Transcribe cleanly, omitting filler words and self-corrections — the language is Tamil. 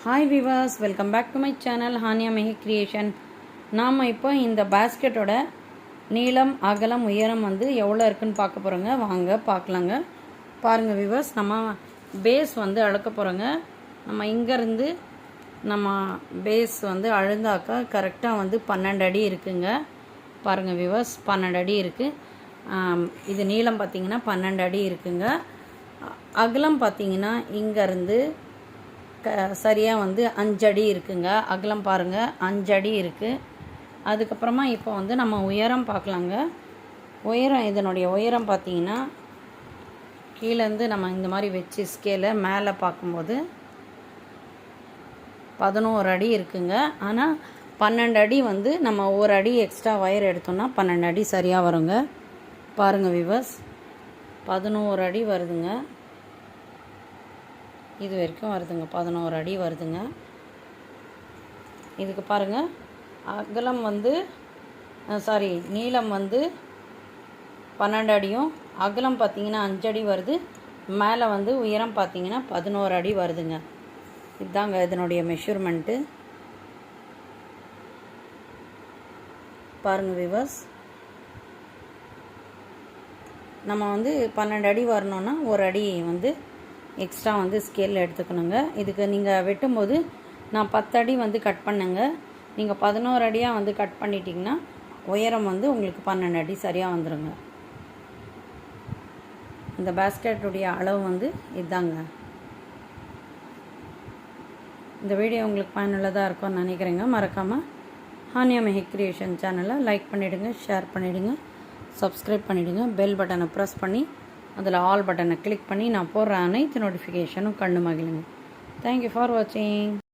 Hi viewers, welcome back to my channel Haniya Mehi creation. நாம் இப்போ இந்த பேஸ்கெட்டோட நீளம், அகலம், உயரம் வந்து எவ்வளோ இருக்குன்னு பார்க்க போகிறோங்க. வாங்க பார்க்கலாங்க. பாருங்கள் விவர்ஸ், நம்ம பேஸ் வந்து அளக்க போகிறோங்க. நம்ம இங்கேருந்து நம்ம பேஸ் வந்து அழுந்தாக்கா கரெக்டாக வந்து 12 அடி இருக்குங்க. பாருங்கள் விவர்ஸ், 12 அடி இருக்குது. இது நீளம் பார்த்திங்கன்னா 12 அடி இருக்குங்க. அகலம் பார்த்திங்கன்னா இங்கேருந்து சரியாக வந்து 5 அடி இருக்குங்க. அகலம் பாருங்கள் 5 அடி இருக்குது. அதுக்கப்புறமா இப்போ வந்து நம்ம உயரம் பார்க்கலாங்க. உயரம், இதனுடைய உயரம் பார்த்திங்கன்னா கீழேருந்து நம்ம இந்த மாதிரி வச்சு ஸ்கேலை மேலே பார்க்கும்போது 11 அடி இருக்குங்க. ஆனால் 12 அடி வந்து நம்ம ஒரு அடி எக்ஸ்ட்ரா ஒயர் எடுத்தோம்னா 12 அடி சரியாக வருங்க. பாருங்கள் விவர்ஸ், 11 அடி வருதுங்க. இது வரைக்கும் வருதுங்க, 11 அடி வருதுங்க. இதுக்கு பாருங்கள், அகலம் வந்து நீளம் வந்து 12 அடியும், அகலம் பார்த்திங்கன்னா 5 அடி வருது. மேலே வந்து உயரம் பார்த்திங்கன்னா 11 அடி வருதுங்க. இதுதாங்க இதனுடைய மெஷர்மெண்ட்டு. பாருங்கள் விவர்ஸ், நம்ம வந்து 12 அடி வரணுன்னா ஒரு அடி வந்து எக்ஸ்ட்ரா வந்து ஸ்கேலில் எடுத்துக்கணுங்க. இதுக்கு நீங்கள் வெட்டும்போது நான் 10 அடி வந்து கட் பண்ணுங்க. நீங்கள் 11 அடியாக வந்து கட் பண்ணிட்டீங்கன்னா உயரம் வந்து உங்களுக்கு 12 அடி சரியாக வந்துடுங்க. இந்த பேஸ்கெட்டுடைய அளவு வந்து இதுதாங்க. இந்த வீடியோ உங்களுக்கு பயனுள்ளதாக இருக்கும்னு நினைக்கிறேங்க. மறக்காமல் ஹானியா மெஹி கிரியேஷன் சேனலை லைக் பண்ணிவிடுங்க, ஷேர் பண்ணிவிடுங்க, சப்ஸ்கிரைப் பண்ணிவிடுங்க. பெல் பட்டனை ப்ரெஸ் பண்ணி அதில் ஆல் பட்டனை கிளிக் பண்ணி நான் போடுற அனைத்து நோட்டிஃபிகேஷனும் கண்டு மகிழுங்க. தேங்க்யூ ஃபார் வாட்சிங்.